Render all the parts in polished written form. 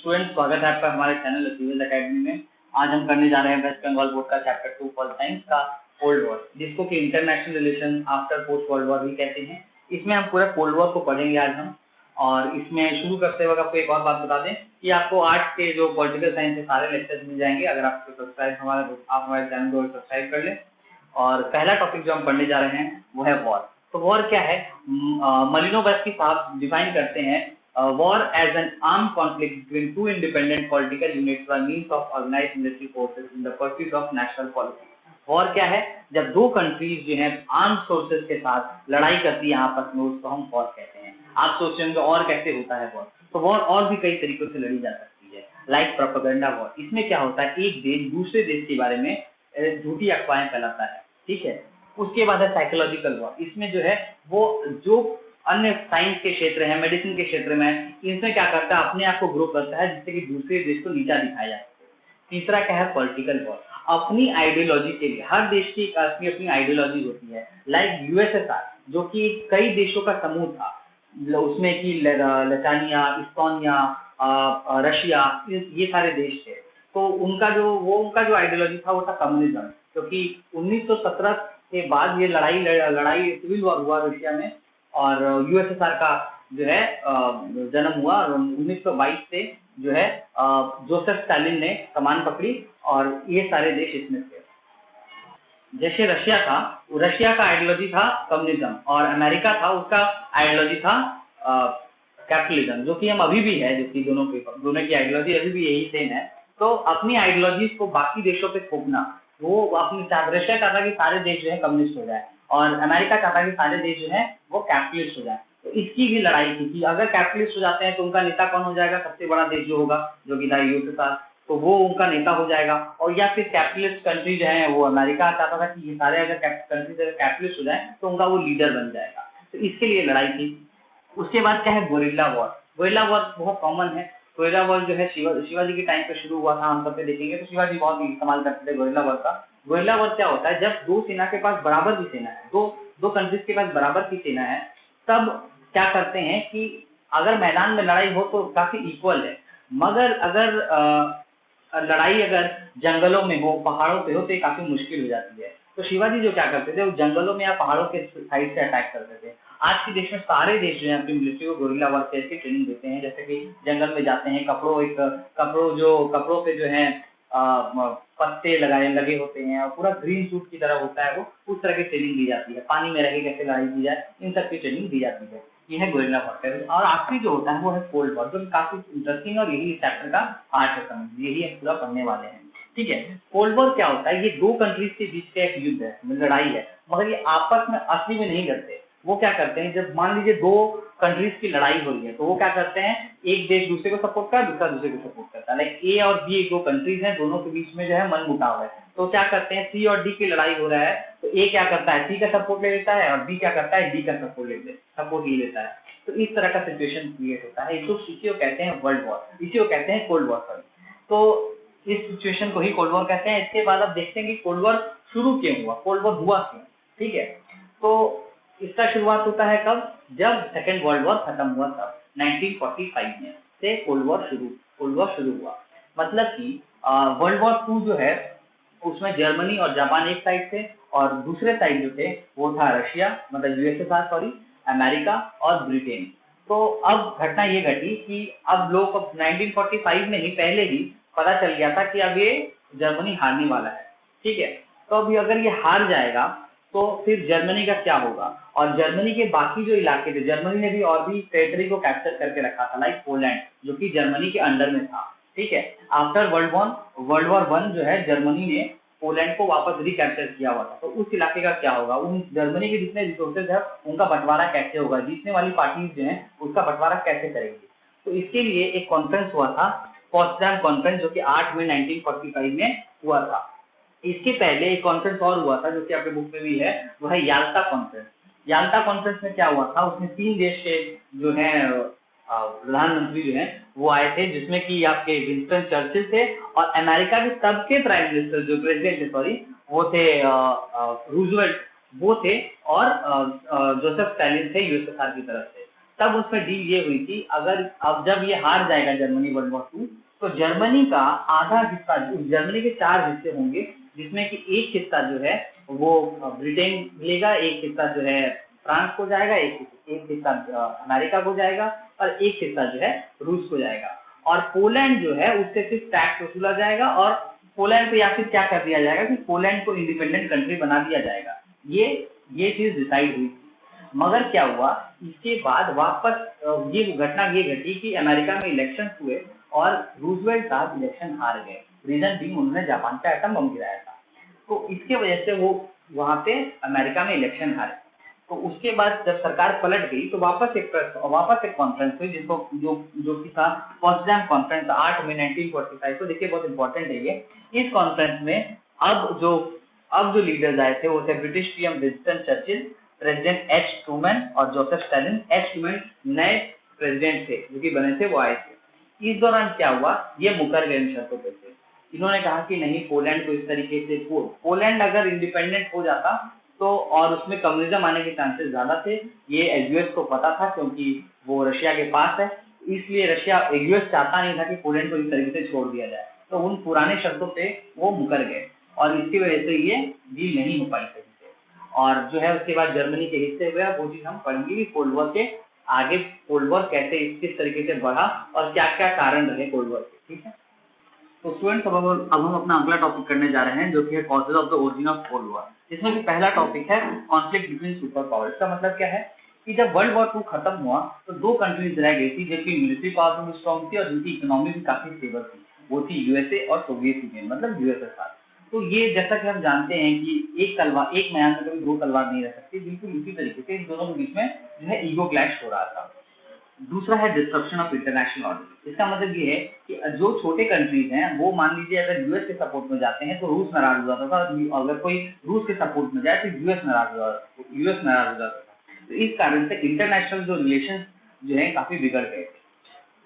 Student, स्वागत है आपका हमारे चैनल अचीवर्स एकेडमी में। आज हम करने जा रहे हैं वेस्ट बंगाल बोर्ड का चैप्टर 2 पॉल साइंस का कोल्ड वॉर, जिसको कि international relation after post world war भी कहते हैं। इसमें हम पूरे कोल्ड वॉर को पढ़ेंगे आज हम। और इसमें शुरू करते वक्त आपको एक और बात बता दें कि आपको आर्ट्स के जो पॉलिटिकल साइंस के सारे लेक्चर्स मिल जाएंगे अगर आपको सब्सक्राइब आप हमारे चैनल को सब्सक्राइब कर लें। और पहला टॉपिक जो हम पढ़ने जा रहे हैं वो है वॉर। तो वॉर क्या है? मालिनोवस्की साहब डिफाइन करते हैं war as an armed conflict between two independent political units by means of organized military forces in the pursuit of national policy। War क्या है? जब दो कंट्रीज जो है आर्म्ड फोर्सेस के साथ लड़ाई करती है आपस में, उसको हम वॉर कहते हैं। आप सोच रहे होंगे और कैसे होता है वॉर? तो वॉर और भी कई तरीकों से लड़ी जा सकती है, लाइक प्रोपेगेंडा वॉर। इसमें क्या होता है, एक देश दूसरे देश के बारे में झूठी अफवाहें फैलाता है, ठीक है। उसके बाद है साइकोलॉजिकल वॉर। इसमें जो है वो जो अन्य साइंस के क्षेत्र है, मेडिसिन के क्षेत्र में, इनसे क्या करता है, अपने आप को ग्रो करता है जिससे कि दूसरे देश को नीचा दिखाया जा सके। तीसरा क्या है, पॉलिटिकल वॉर। अपनी आइडियोलॉजी के लिए हर देश की अपनी अपनी आइडियोलॉजी होती है, लाइक यूएसएसआर जो कि कई देशों का समूह था, उसमें कि लतानिया, इस्टोनिया, रशिया, ये सारे देश थे। तो उनका जो आइडियोलॉजी था वो था कम्युनिज्म, क्योंकि 1917 के बाद ये लड़ाई सिविल वॉर हुआ रशिया में, और यूएसएसआर का जो है जन्म हुआ। और 1922 से जो है जोसेफ स्टालिन ने कमान पकड़ी और ये सारे देश इसमें थे। जैसे रशिया था, रशिया का आइडियोलॉजी था कम्युनिज्म, और अमेरिका था उसका आइडियोलॉजी था कैपिटलिज्म, जो कि हम अभी भी है, जो कि दोनों की आइडियोलॉजी अभी भी यही सेम है। तो अपनी आइडियोलॉजी को बाकी देशों पे थोपना, वो अपनी रशिया चाहता कि सारे देश जो है कम्युनिस्ट हो जाए, और अमेरिका चाहता कि सारे देश जो है वो कैपिटलिस्ट हो जाए। तो इसकी भी लड़ाई थी कि अगर कैपिटलिस्ट हो जाते हैं तो उनका नेता कौन हो जाएगा, सबसे बड़ा देश जो होगा, जो कि था यूएसएसआर, तो वो उनका नेता हो जाएगा। और या फिर कैपिटलिस्ट कंट्री जो है, वो अमेरिका चाहता था कि ये सारे अगर कंट्रीज अगर कैपिटलिस्ट हो जाए तो उनका वो लीडर बन जाएगा। तो इसके लिए लड़ाई थी। उसके बाद क्या है, गोरिल्ला वॉर। गोरिल्ला वॉर बहुत कॉमन है। गोरिल्ला वॉर जो है शिवाजी के टाइम पे शुरू हुआ था, हम सब पे देखेंगे तो शिवाजी बहुत इस्तेमाल करते थे गोरिल्ला वॉर का। गोरिल्ला वॉर क्या होता है, जब दो सेना के पास बराबर की सेना है, दो कंट्रीज के पास बराबर की सेना है, तब क्या करते हैं कि अगर मैदान में लड़ाई हो तो काफी इक्वल है, मगर अगर लड़ाई अगर जंगलों में हो, पहाड़ों पे हो, तो ये काफी मुश्किल हो जाती है। तो शिवाजी जो क्या करते थे, वो जंगलों में या पहाड़ों के साइड से अटैक करते थे। आज के देश में सारे देश जो है अपनी मिलिट्री को गोरिल्ला वॉर से ऐसी ट्रेनिंग देते हैं, जैसे कि जंगल में जाते हैं, कपड़ों पे जो है पत्ते लगे होते हैं, और पूरा ग्रीन सूट की तरह होता है, वो उस तरह की ट्रेनिंग दी जाती है। पानी में रह के कैसे लड़ाई की जाए, इन सब की ट्रेनिंग दी जाती है। ये है गोरिल्ला वॉर। और आखिरी जो होता है वो है कोल्ड वॉर, जो काफी इंटरेस्टिंग, और यही चैप्टर का पार्ट है, समझ यही हम पूरा पढ़ने वाले हैं, ठीक है। कोल्ड वॉर क्या होता है, ये दो कंट्रीज के बीच का एक युद्ध है, लड़ाई है, मगर ये आपस में असली में नहीं लड़ते। वो क्या करते हैं, जब मान लीजिए दो कंट्रीज की लड़ाई हो रही है, तो वो क्या करते हैं, एक देश दूसरे को सपोर्ट करता है, दूसरा दूसरे को सपोर्ट करता है। लाइक ए और बी दो कंट्रीज हैं, दोनों के बीच में जो है मनमुटाव है, तो क्या करते हैं, सी और डी की लड़ाई हो रहा है, तो ए क्या करता है, सी का सपोर्ट ले लेता है, और बी क्या करता है, डी का सपोर्ट ले लेता है। तो इस तरह का सिचुएशन क्रिएट होता है। इसी को कहते हैं वर्ल्ड वॉर, इसी को कहते हैं कोल्ड वॉर, सॉरी। तो इस सिचुएशन को ही कोल्ड वॉर कहते हैं। इसके बाद आप देखते हैं कि कोल्ड वॉर शुरू क्यों हुआ, कोल्ड वॉर हुआ क्यों, ठीक है। तो इसका शुरुआत होता है कब, जब सेकेंड वर्ल्ड वॉर खत्म हुआ, तब 1945 में से कोल्ड वॉर शुरू हुआ। मतलब कि वर्ल्ड वॉर 2 जो है उसमें जर्मनी और जापान एक साइड थे, और दूसरे साइड जो थे वो था रशिया, मतलब यूएसएसआर, सॉरी, अमेरिका और ब्रिटेन। तो अब घटना ये घटी कि अब लोग 1945 में ही पहले ही पता चल गया था कि अब ये जर्मनी हारने वाला है, ठीक है। तो अभी अगर ये हार जाएगा तो फिर जर्मनी का क्या होगा, और जर्मनी के बाकी जो इलाके थे, जर्मनी ने भी और भी टेरिटरी को कैप्चर करके रखा था, लाइक पोलैंड, जो कि जर्मनी के अंडर में था, ठीक है। आफ्टर वर्ल्ड वॉर 1 जो है, जर्मनी ने पोलैंड को वापस रिकैप्चर किया हुआ था। तो उस इलाके का क्या होगा, उन जर्मनी के जितने रिसोर्सेज है उनका बंटवारा कैसे होगा, जीतने वाली पार्टीज जो है उसका बंटवारा कैसे करेंगे। तो इसके लिए एक कॉन्फ्रेंस हुआ था, पोट्सडाम कॉन्फ्रेंस, जो कि 8 मई 1945 में हुआ था। इसके पहले एक कॉन्फ्रेंस और हुआ था, जो कि आपके बुक में भी है, वो है याल्टा कॉन्फ्रेंस। याल्टा कॉन्फ्रेंस में क्या हुआ था, उसमें 3 देश के जो है प्रधानमंत्री जो है वो आए थे, जिसमें कि आपके विंस्टन चर्चिल थे, और अमेरिका के तब के प्राइम मिनिस्टर जो प्रेसिडेंट थे, सॉरी, वो थे रूजवेल्ट, वो थे, और जोसेफ स्टालिन थे यूएसएसआर की तरफ से। तब उसमें डील ये हुई थी, अगर अब जब ये हार जाएगा जर्मनी वर्ल्ड वॉर 2, तो जर्मनी का आधा हिस्सा, जर्मनी के 4 हिस्से होंगे, जिसमें कि एक हिस्सा जो है वो ब्रिटेन लेगा, एक हिस्सा जो है फ्रांस को जाएगा, एक हिस्सा अमेरिका को जाएगा, और एक हिस्सा जो है रूस को जाएगा। और पोलैंड जो है उससे सिर्फ टैक्स वसूला जाएगा, और पोलैंड को या फिर क्या कर दिया जाएगा कि पोलैंड को इंडिपेंडेंट कंट्री बना दिया जाएगा। ये चीज डिसाइड हुई। मगर क्या हुआ, इसके बाद वापस ये घटना ये घटी कि अमेरिका में इलेक्शन हुए और रूजवेल्ट साहब इलेक्शन हार गए। रीजन भी उन्होंने जापान पे एटम बम गिराया था, तो इसके वजह से वो वहां पे अमेरिका में इलेक्शन हारे। तो उसके बाद जब सरकार पलट गई तो वापस एक कॉन्फ्रेंस हुई, जिसको जो कि था पोट्सडाम कॉन्फ्रेंस 8 मई 1945। तो देखिए बहुत इंपॉर्टेंट है ये। इस कॉन्फ्रेंस में अब जो लीडर्स आए थे वो थे British PM Winston Churchill, president H Truman और जोसेफ स्टालिन। एच ट्रूमैन नए प्रेसिडेंट थे जो कि बने थे, वो आए थे। इस दौरान क्या हुआ, ये मुकर गए इन शर्तों पे से। इन्होंने कहा कि नहीं, पोलैंड को इस तरीके से, पोलैंड अगर इंडिपेंडेंट हो जाता तो, और उसमें कम्युनिज्म आने के चांसेस ज्यादा थे। ये यूएस को पता था क्योंकि वो रशिया के पास है, इसलिए यूएस चाहता नहीं था कि पोलैंड को इस तरीके से छोड़ दिया जाए। तो उन पुराने शर्तों पे वो मुकर गए और इसकी वजह से ये डील नहीं हो पाई सही से। और जो है उसके बाद जर्मनी के हिस्से हुए, वो चीज हम पढ़ेंगे कोल्ड वॉर के आगे, कोल्ड वॉर कैसे किस तरीके से बढ़ा और क्या क्या कारण रहे कोल्ड वॉर के। ठीक है, तो स्टूडेंट्स अब हम अपना अगला टॉपिक करने जा रहे हैं जो कि है causes of the origin of cold war. इसमें भी पहला टॉपिक है कॉन्फ्लिक्ट बिटवीन सुपर पावर। इसका मतलब क्या है कि जब वर्ल्ड वॉर 2 खत्म हुआ तो 2 कंट्रीज रह गई थी जिनकी मिलिट्री पावर में स्ट्रॉन्ग थी और जिनकी इकोनॉमी भी काफी स्टेबल थी। वो थी यूएसए और सोवियत यूनियन, मतलब यूएसएसआर। तो ये जैसा कि हम जानते हैं कि एक मैदान में कभी 2 तलवार नहीं रह सकती, बिल्कुल इसी तरीके से इन दोनों के बीच में जो है ईगो क्लैश हो रहा था। दूसरा है डिस्ट्रप्शन ऑफ इंटरनेशनल ऑर्डर। इसका मतलब ये है कि जो छोटे कंट्रीज हैं वो मान लीजिए अगर यूएस के सपोर्ट में जाते हैं तो रूस नाराज हो जाता था, अगर कोई रूस के सपोर्ट में जाए तो यूएस नाराज हो जाता था। तो इस कारण से इंटरनेशनल जो रिलेशन जो है काफी बिगड़ गए थे।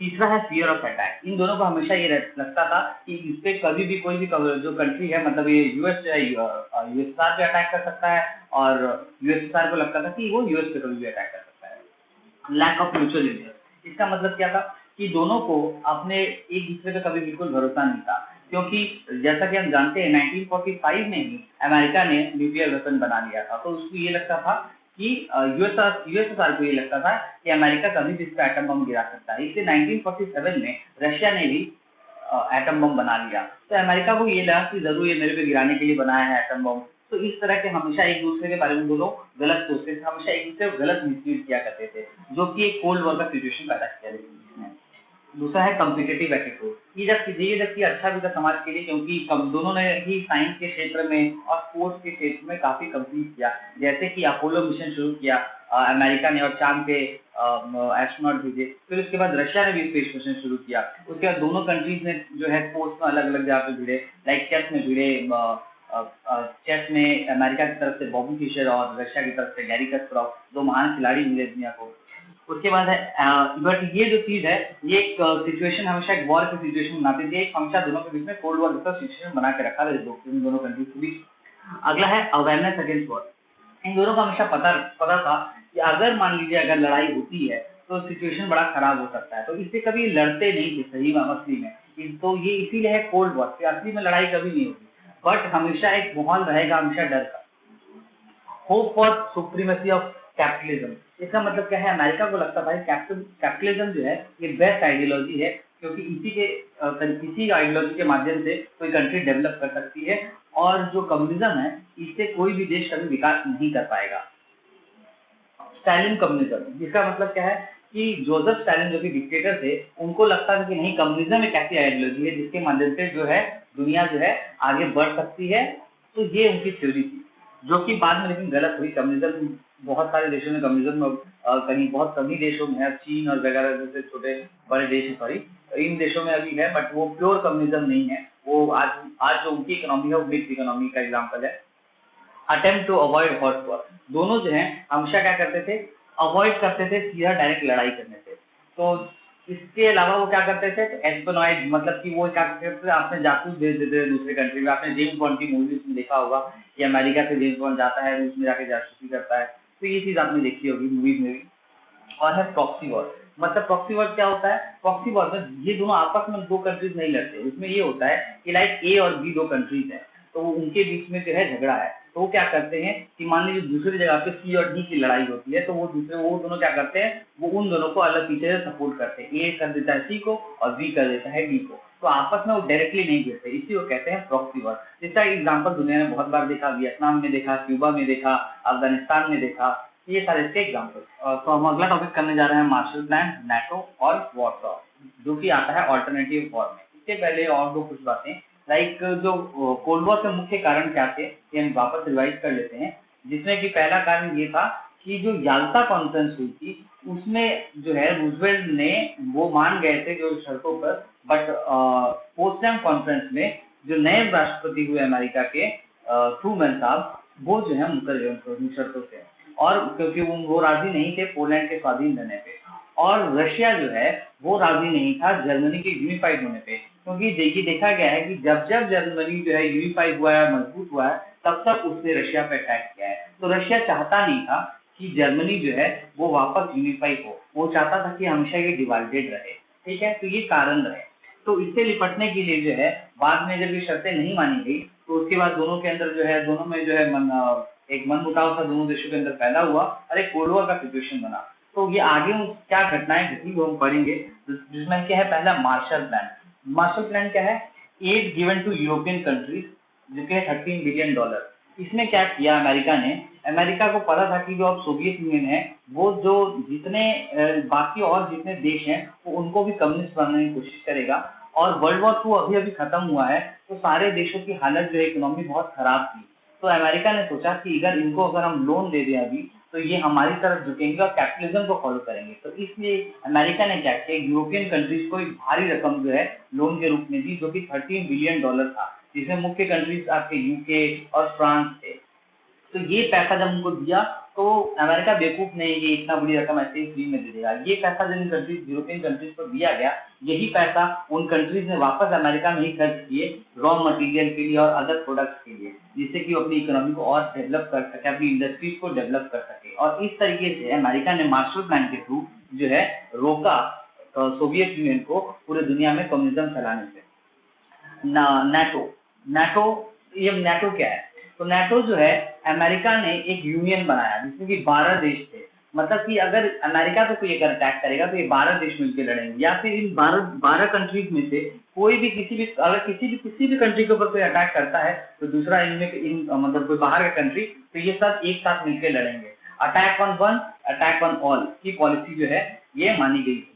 तीसरा है फियर ऑफ अटैक। इन दोनों को हमेशा ये लगता था कि इस पे कभी भी कोई भी जो कंट्री है, मतलब ये यूएस यूएसएसआर पे अटैक कर सकता है और यूएसएसआर को लगता था कि वो यूएस पे कभी भी अटैक कर सकता है। Lack of mutual interest. इसका मतलब क्या था कि दोनों को अपने एक दूसरे पे कभी बिल्कुल भरोसा नहीं था, क्योंकि जैसा कि हम जानते हैं 1945 में ही अमेरिका ने न्यूक्लियर वेपन बना लिया था। तो उसको ये लगता था कि यूएसएसआर को ये लगता था कि अमेरिका कभी भी इस पर एटम बम गिरा सकता है। इसलिए 1947 में रशिया ने भी एटम बम बना लिया। तो अमेरिका को ये लगा कि जरूर ये मेरे पे गिराने के लिए बनाया है एटम बम। तो इस तरह के हमेशा एक दूसरे के बारे में दोनों गलत सोचते थे, हमेशा एक दूसरे को गलत मिसयूज किया करते थे, जो कि एक कोल्ड वॉर का सिचुएशन पैदा किया इसमें। दूसरा है कॉम्पिटिटिव एटीट्यूड। ये जबकि अच्छा भी था समाज के लिए, क्योंकि दोनों ने ही साइंस के क्षेत्र में और स्पोर्ट्स के क्षेत्र में काफी कम्पीट किया। जैसे कि अपोलो मिशन शुरू किया अमेरिका ने और चांद पे एस्ट्रोनॉट भेजे। फिर उसके बाद रशिया ने भी स्पेस मिशन शुरू किया। उसके बाद दोनों कंट्रीज ने जो है स्पोर्ट्स में अलग अलग जगह पे भिड़े, लाइक चेस में भिड़े। चेस में अमेरिका की तरफ से बॉबी फिशर और रशिया की तरफ से गैरी कस्परोव, 2 महान खिलाड़ी मिले दुनिया को। उसके बाद है बट ये जो चीज है, ये एक सिचुएशन हमेशा एक वॉर की सिचुएशन बनाती थी, हमेशा दोनों के बीच में कोल्ड वॉर जैसा सिचुएशन बना के रखा था इन दोनों कंट्रीज के बीच। अगला है अवेयरनेस अगेंस्ट वॉर। इन दोनों को हमेशा पता था कि अगर मान लीजिए अगर लड़ाई होती है तो सिचुएशन बड़ा खराब हो सकता है, तो इससे कभी लड़ते नहीं थे सही असली में। तो ये इसीलिए है कोल्ड वॉर, असली में लड़ाई कभी नहीं होगी, बट हमेशा एक माहौल रहेगा हमेशा डर का। Hope for supremacy of capitalism. इसका मतलब क्या है, अमेरिका को लगता था कैपिटलिज्म जो है ये बेस्ट आइडियोलॉजी है, क्योंकि इसी आइडियोलॉजी के माध्यम से कोई कंट्री डेवलप कर सकती है, और जो कम्युनिज्म है इससे कोई भी देश कभी विकास नहीं कर पाएगा। स्टालिन कम्युनिज्म, जिसका मतलब क्या है कि जोसेफ स्टालिन जो कि डिक्टेटर थे, उनको लगता था कि नहीं, कम्युनिज्म एक ऐसी आइडियोलॉजी है जिसके माध्यम से जो है दुनिया जो है आगे बढ़ सकती है। तो ये उनकी थ्योरी थी, जो कि बाद में लेकिन गलत हुई। कम्युनिज्म बहुत सारे देशों में कम्युनिज्म कहीं बहुत कमी देशों में है, चीन और वगैरह जैसे छोटे बड़े देश, सॉरी इन देशों में अभी है, बट वो प्योर कम्युनिज्म नहीं है। वो आज जो उनकी इकोनॉमी है वो मिक्स इकोनॉमी का एग्जाम्पल है। Attempt to avoid hot war. दोनों जो है हमेशा क्या करते थे, अवॉइड करते थे सीधा डायरेक्ट लड़ाई करने से। तो इसके अलावा वो क्या करते थे, एस्पेनॉइड, मतलब कि वो क्या करते थे, आपने जासूस भेज देते थे दूसरे कंट्री में। आपने जेम्स बॉन्ड की मूवीज में देखा होगा कि अमेरिका से जेम्स बॉन्ड जाता है, रूस में जाके जासूसी करता है, तो ये चीज आपने देखी होगी मूवीज में भी। और है प्रॉक्सी वॉर। मतलब प्रॉक्सी वॉर क्या होता है? प्रॉक्सी वॉर में ये दोनों आपस में दो कंट्रीज नहीं लड़ते, उसमें ये होता है कि लाइक ए और बी दो कंट्रीज हैं, तो उनके बीच में जो है झगड़ा है, तो वो क्या करते हैं कि मान लीजिए दूसरी जगह पे सी और डी की लड़ाई होती है, तो वो दोनों क्या करते हैं, वो उन दोनों को अलग पीछे से सपोर्ट करते हैं, ए कर देता है सी को और बी कर देता है डी को, तो आपस में वो डायरेक्टली नहीं गिरते, इसी को कहते हैं प्रॉक्सी वॉर। इसका एग्जाम्पल दुनिया में बहुत बार देखा, वियतनाम में देखा, क्यूबा में देखा, अफगानिस्तान में देखा, ये सारे इसके एग्जाम्पल। तो हम अगला टॉपिक करने जा रहे हैं मार्शल प्लान, नाटो और वॉरसॉ, जो कि आता है ऑल्टरनेटिव वॉर में। इससे पहले और दो कुछ बातें, लाइक जो कोल्ड वॉर के मुख्य कारण क्या थे, ये हम वापस रिवाइज कर लेते हैं। जिसमें कि पहला कारण ये था कि जो याल्टा कॉन्फ्रेंस हुई थी, उसमें जो है रूजवेल्ट ने वो मान गए थे जो शर्तों पर, बट पोट्सडैम कॉन्फ्रेंस में जो नए राष्ट्रपति हुए अमेरिका के ट्रूमैन साहब, वो जो है मुकर गए उन शर्तों से, और क्योंकि वो राजी नहीं थे पोलैंड के स्वाधीन रहने पे, और रशिया जो है वो राजी नहीं था जर्मनी के यूनिफाइड होने पे, क्योंकि देखिए देखा गया है कि जब जब जर्मनी जो है यूनिफाइड हुआ है, मजबूत हुआ है, तब तक उसने रशिया पे अटैक किया है। तो रशिया चाहता नहीं था कि जर्मनी जो है वो वापस यूनिफाइड हो, वो चाहता था कि हमेशा ये डिवाइडेड रहे, ठीक है, तो ये कारण रहे। तो इससे निपटने के लिए जो है बाद में जब ये शर्तें नहीं मानी गई, तो उसके बाद दोनों के अंदर जो है, दोनों में जो है एक मनमुटाव सा दोनों देशों के अंदर पैदा हुआ और एक कोल्ड वॉर का सिचुएशन बना। तो ये आगे क्या घटनाएं घटी वो हम पढ़ेंगे, जिसमें क्या है, पहला मार्शल प्लान। मार्शल प्लान क्या है? Aid given to European countries, जो कि $13 बिलियन। इसमें क्या किया अमेरिका ने? अमेरिका को पता था कि जो अब सोवियत यूनियन है, वो जो जितने बाकी और जितने देश हैं, वो उनको भी कम्युनिस्ट बनाने की कोशिश करेगा, और वर्ल्ड वॉर 2 अभी अभी खत्म हुआ है, तो सारे देशों की हालत जो है इकोनॉमी बहुत खराब थी। तो अमेरिका ने सोचा कि अगर हम लोन दे दें अभी, तो ये हमारी तरफ झुकेंगे और कैपिटलिज्म को फॉलो करेंगे। तो इसलिए अमेरिका ने क्या किया, यूरोपियन कंट्रीज को एक भारी रकम जो है लोन के रूप में दी, जो कि $13 बिलियन था, जिसमें मुख्य कंट्रीज आपके यूके और फ्रांस थे। तो ये पैसा जब उनको दिया, तो अमेरिका बेवकूफ नहीं, ये इतना बड़ी रकम ऐसे ही फ्री में दे देगा। ये पैसा जिन कंट्रीज, यूरोपियन कंट्रीज को दिया गया, यही पैसा उन कंट्रीज ने वापस अमेरिका में ही खर्च किए रॉ मटेरियल के लिए और अदर प्रोडक्ट्स के लिए, जिससे कि वो अपनी इकोनॉमी को और डेवलप कर सके, अपनी इंडस्ट्रीज को डेवलप कर सके। और इस तरीके से अमेरिका ने मार्शल प्लान के थ्रू जो है रोका सोवियत यूनियन को पूरे दुनिया में कम्युनिज्म फैलाने से। नाटो नाटो ये नाटो क्या है? तो नाटो जो है, अमेरिका ने एक यूनियन बनाया जिसमें कि 12 देश थे। मतलब कि अगर अमेरिका को कोई अगर अटैक करेगा, तो ये 12 देश मिलकर लड़ेंगे, या फिर इन 12 कंट्रीज में से कोई भी अगर किसी भी कंट्री के ऊपर कोई अटैक करता है, तो दूसरा मतलब कोई बाहर का कंट्री, तो ये सब एक साथ मिलकर लड़ेंगे। Attack on one, attack on all की पॉलिसी जो है ये मानी गई थी,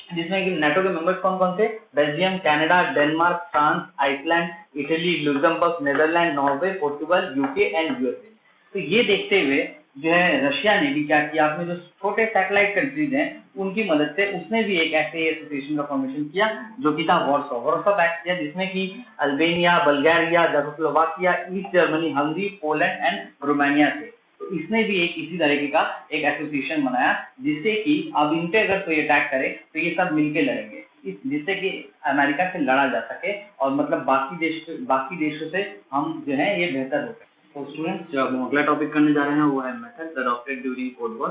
जिसमें कि नाटो के मेंबर्स कौन कौन थे? Belgium, Canada, Denmark, France, Iceland, Italy, Luxembourg, Netherland, Norway, Portugal, UK and USA. तो ये देखते हुए जो है रशिया ने भी क्या किया, अपने जो छोटे सैटेलाइट कंट्रीज हैं उनकी मदद से उसने भी एक ऐसे एसोसिएशन का फॉर्मेशन किया, जो कि था वॉरसॉ पैक्ट किया, जिसमें कि Albania, Bulgaria, Czechoslovakia, East Germany, Hungary, Poland and Romania थे। तो इसने भी एक इसी तरीके का एक एसोसिएशन बनाया, जिससे कि अब इन पे अगर कोई अटैक करे तो ये सब मिलके लड़ेंगे, जिससे कि अमेरिका से लड़ा जा सके, और मतलब बाकी देशों से हम जो है ये बेहतर हो सके। तो स्टूडेंट्स, जो हम अगला टॉपिक करने जा रहे हैं वो है methods adopted during cold war.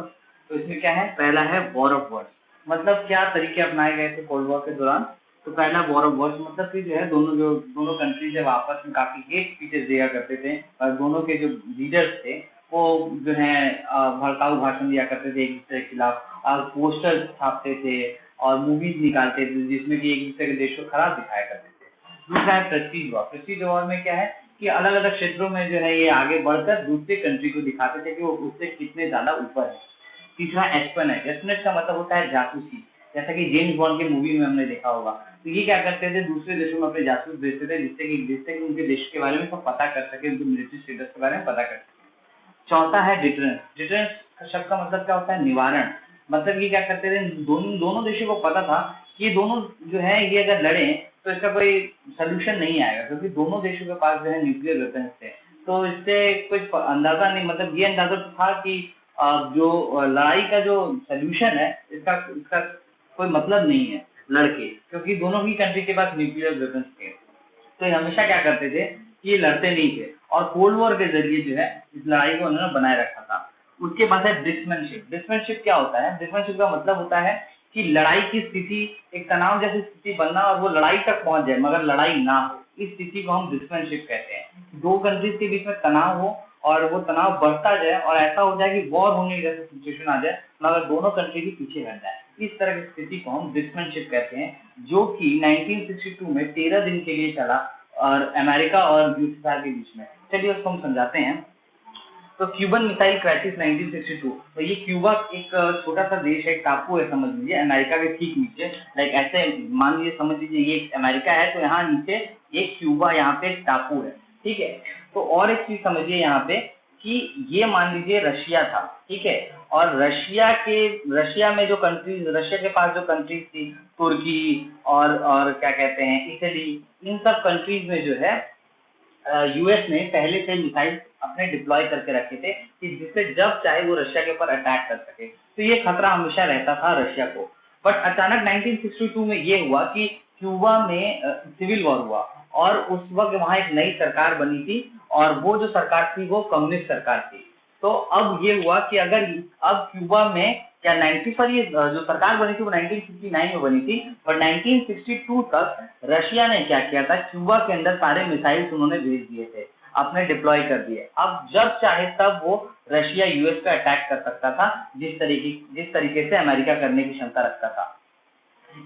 तो इसमें क्या है, पहला है वॉर ऑफ वर्ड्स। मतलब क्या तरीके अपनाए गए थे कोल्ड वॉर के दौरान। तो पहला वॉर ऑफ वर्ड्स, मतलब कि जो है दोनों कंट्रीज जब आपस में काफी हेट स्पीचेस दिया करते थे, और दोनों के जो लीडर्स थे वो जो है भड़काऊ भाषण दिया करते थे एक दूसरे के खिलाफ, और पोस्टर छापते थे और मूवीज निकालते थे, जिसमें कि एक दूसरे के देश को खराब दिखाया करते थे। दूसरा है प्रेस्टीज वॉर। प्रेस्टीज वॉर में क्या है कि अलग अलग क्षेत्रों में जो है ये आगे बढ़कर दूसरे कंट्री को दिखाते थे कि वो उससे कितने ज्यादा ऊपर है। तीसरा एस्पेनेज। एस्पेनेज का मतलब होता है जासूसी, जैसा कि जेम्स बॉन्ड की मूवी में हमने देखा होगा। तो ये क्या करते थे, दूसरे देशों में अपने जासूस भेजते थे, जिससे कि उनके देश के बारे में सब पता कर सके, उनके मिलिट्री स्टेटस के बारे में पता कर सके। चौथा है डिटरेंस। डिटरेंस शब्द का मतलब क्या होता है, निवारण। मतलब ये क्या करते थे, दोनों देशों को पता था कि ये दोनों जो है ये अगर लड़े तो इसका कोई सोल्यूशन नहीं आएगा, क्योंकि दोनों देशों के पास जो है न्यूक्लियर वेपन्स थे। तो इससे कुछ अंदाजा नहीं, मतलब ये अंदाजा तो था कि जो लड़ाई का जो सोल्यूशन है इसका कोई मतलब नहीं है लड़के, क्योंकि दोनों ही कंट्री के पास न्यूक्लियर वेपन्स थे। तो ये हमेशा क्या करते थे कि ये लड़ते नहीं थे, और कोल्ड वॉर के जरिए जो है इस लड़ाई को उन्होंने बनाए रखा था। उसके बाद है ब्रिस्मैनशिप। ब्रिस्मैनशिप क्या होता है? ब्रिस्मैनशिप का मतलब होता है कि लड़ाई की स्थिति, एक तनाव जैसी स्थिति बनना और वो लड़ाई तक पहुंच जाए मगर लड़ाई ना हो, इस स्थिति को हम ब्रिस्मैनशिप कहते हैं। दो कंट्रीज के बीच में तनाव हो और वो तनाव बढ़ता जाए और ऐसा हो जाए कि वॉर होने जैसा सिचुएशन आ जाए मगर दोनों कंट्री भी पीछे हट जाए, इस तरह की स्थिति को हम ब्रिस्मैनशिप कहते हैं, जो कि 1962 में 13 दिन के लिए चला और अमेरिका और यूएसएसआर के बीच में। चलिए उसको हम समझाते हैं। तो क्यूबन मिसाइल क्राइसिस 1962, तो ये क्यूबा एक छोटा सा देश है, टापू है समझ लीजिए, अमेरिका के ठीक नीचे। लाइक ऐसे मान लीजिए, समझ लीजिए ये अमेरिका है तो यहाँ नीचे ये क्यूबा, यहाँ पे एक टापू है, ठीक है। तो और एक चीज समझिए यहाँ पे कि ये मान लीजिए रशिया था, ठीक है, और रशिया में जो कंट्रीज, रशिया के पास जो कंट्रीज थी, तुर्की और क्या कहते हैं, इटली, इन सब कंट्रीज में जो है यूएस ने पहले से मिसाइल अपने डिप्लॉय करके रखे थे कि जिससे जब चाहे वो रशिया के ऊपर अटैक कर सके। तो ये खतरा हमेशा रहता था रशिया को। बट अचानक 1962 में ये हुआ कि क्यूबा में सिविल वॉर हुआ और उस वक्त वहां एक नई सरकार बनी थी और वो जो सरकार थी वो कम्युनिस्ट सरकार थी। तो अब ये हुआ कि अगर अब क्यूबा में क्या 90 पर ये जो सरकार बनी थी वो 1959 में बनी थी, पर 1962 तक रशिया ने क्या किया था, क्यूबा के अंदर सारे मिसाइल्स उन्होंने भेज दिए थे, अपने डिप्लॉय कर दिए। अब जब चाहे तब वो रशिया यूएस का अटैक कर सकता था, जिस तरीके से अमेरिका करने की क्षमता रखता था।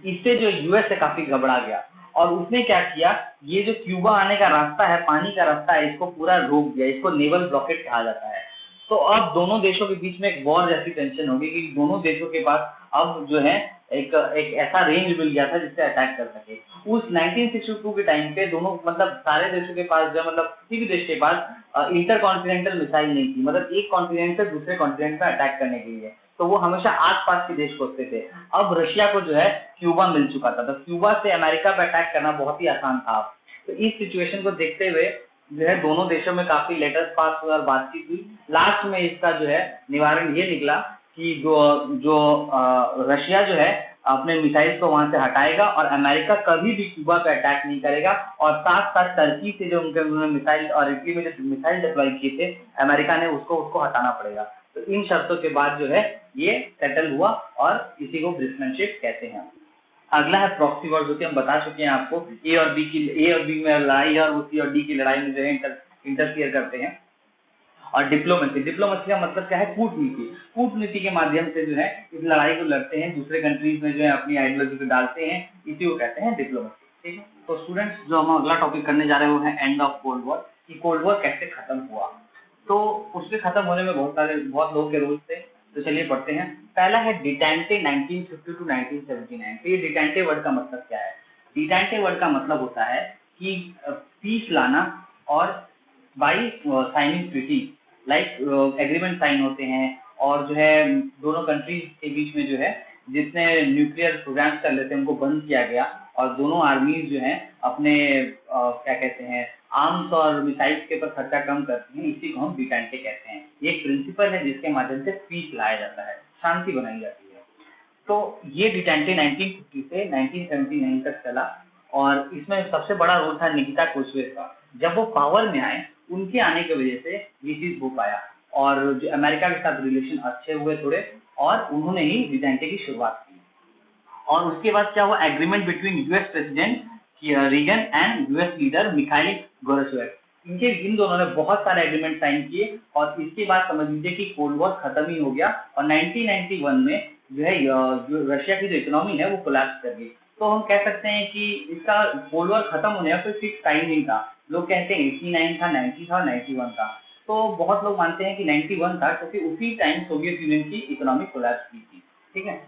इससे जो यूएस है काफी घबरा गया और उसने क्या किया, ये जो क्यूबा आने का रास्ता है, पानी का रास्ता है, इसको पूरा रोक दिया। इसको नेवल ब्लॉकेड कहा जाता है। तो अब दोनों देशों के बीच में एक वॉर जैसी टेंशन होगी कि दोनों देशों के पास अब जो है एक ऐसा रेंज मिल गया था जिससे अटैक कर सके। उस 1962 के टाइम पे दोनों, मतलब सारे देशों के पास जो, मतलब किसी भी देश के पास इंटर कॉन्टिनेंटल मिसाइल नहीं थी, मतलब एक कॉन्टिनेंट से दूसरे कॉन्टिनेंट में अटैक करने के लिए। तो वो हमेशा आसपास के देश खोजते थे। अब रशिया को जो है क्यूबा मिल चुका था, तो क्यूबा से अमेरिका पे अटैक करना बहुत ही आसान था। तो इस सिचुएशन को देखते हुए जो है दोनों देशों में काफी लेटर्स पास हुए और बातचीत हुई। लास्ट में इसका जो है निवारण ये निकला कि जो रशिया जो है अपने मिसाइल को वहां से हटाएगा और अमेरिका कभी भी क्यूबा पे अटैक नहीं करेगा, और साथ साथ टर्की से जो उन्होंने मिसाइल और इटली में जो मिसाइल डिप्लॉय किए थे अमेरिका ने, उसको हटाना पड़ेगा। तो इन शर्तों के बाद जो है ये सेटल हुआ और इसी को ब्रिस्मैनशिप कहते हैं। अगला है प्रॉक्सी वॉर, जो कि हम बता चुके हैं आपको, ए और बी में लड़ाई है और सी और डी की लड़ाई में जो है इंटरफियर करते हैं। और डिप्लोमेसी का मतलब क्या है, कूटनीति के माध्यम से जो है इस लड़ाई को लड़ते हैं, दूसरे कंट्रीज में जो है अपनी आइडियोलॉजी को डालते हैं, इसी को कहते हैं डिप्लोमेसी, ठीक है। तो स्टूडेंट्स, जो हम अगला टॉपिक करने जा रहे हैं वो है एंड ऑफ कोल्ड वॉर, कि कोल्ड वॉर कैसे खत्म हुआ। तो उसके खत्म होने में बहुत लोगों के रोल थे। तो चलिए पढ़ते हैं। पहला है डिटेंटे 1950 टू 1979। तो ये डिटेंटे वर्ड का मतलब क्या है? डिटेंटे वर्ड का मतलब होता है कि पीस लाना और by signing treaty, like agreement sign होते हैं और जो है दोनों कंट्रीज के बीच में जो है जितने न्यूक्लियर प्रोग्राम चल रहे थे उनको बंद किया गया और दोनों आर्मीज जो हैं अपने क्या कहते हैं आर्म्स और मिसाइल्स के ऊपर खर्चा कम करती हैं। इसी को हम डिटेंटे कहते हैं। ये एक प्रिंसिपल है जिसके माध्यम से पीस लाया जाता है, शांति बनाई जाती है। तो ये डिटेंटे 1950 से 1979 तक चला और इसमें सबसे बड़ा रोल था निकिता क्रुश्चेव का। जब वो पावर में आए, उनके आने की वजह से ये चीज हो पाया और जो अमेरिका के साथ रिलेशन अच्छे हुए थोड़े, और उन्होंने ही डिटेंटे की शुरुआत की। और उसके बाद क्या हुआ, agreement between US president Reagan and US leader Mikhail Gorbachev. इन दोनों ने बहुत सारे एग्रीमेंट साइन किए और इसके बाद समझ लीजिए कि कोल्ड वॉर खत्म ही हो गया और 1991 में जो है जो रशिया की जो इकोनॉमी है वो कोलैप्स कर गई। तो हम कह सकते हैं कि इसका कोल्ड वॉर खत्म होने का कोई फिक्स टाइम नहीं था। लोग कहते हैं 89 था, 90 था, 91 था। तो बहुत लोग मानते हैं कि 91 था क्योंकि उसी टाइम सोवियत यूनियन की इकोनॉमी कोलैप्स की थी, ठीक है।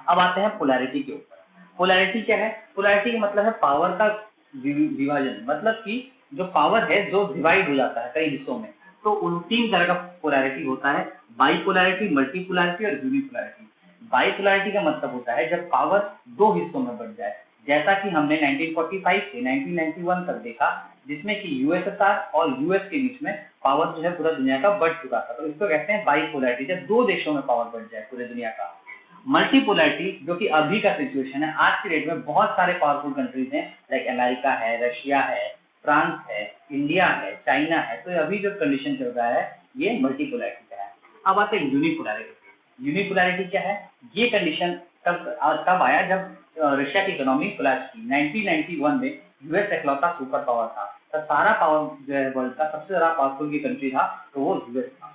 अब आते हैं पोलैरिटी के ऊपर। पोलैरिटी क्या है? पोलैरिटी का मतलब है पावर का विभाजन, मतलब कि जो पावर है जो डिवाइड हो जाता है कई हिस्सों में। तो उन 3 तरह का पोलैरिटी होता है, बाइपोलैरिटी, मल्टीपोलैरिटी और यूनिपोलैरिटी। बाइपोलैरिटी का मतलब होता है जब पावर 2 हिस्सों में बढ़ जाए, जैसा कि हमने 1945 से 1991 तक देखा, जिसमें कि यूएसएसआर और यूएस के बीच में पावर जो है पूरा दुनिया का बढ़ चुका था। तो इसको कहते हैं बाइपोलैरिटी, जब 2 देशों में पावर बढ़ जाए पूरे दुनिया का। मल्टीपोलैरिटी, जो कि अभी का सिचुएशन है, आज की डेट में बहुत सारे पावरफुल कंट्रीज हैं, लाइक अमेरिका है, रशिया है, फ्रांस है, इंडिया है, चाइना है। तो अभी जो कंडीशन चल रहा है ये मल्टीपोलैरिटी का है। अब आते हैं यूनिपोलैरिटी। यूनिपोलैरिटी क्या है? ये कंडीशन तब आया जब रशिया की इकोनॉमी कोलैप्स की। 1991 में यूएस इकलौता सुपर पावर था, तो सारा पावर जो है वर्ल्ड का सबसे ज्यादा पावरफुल की कंट्री था तो वो यूएस था।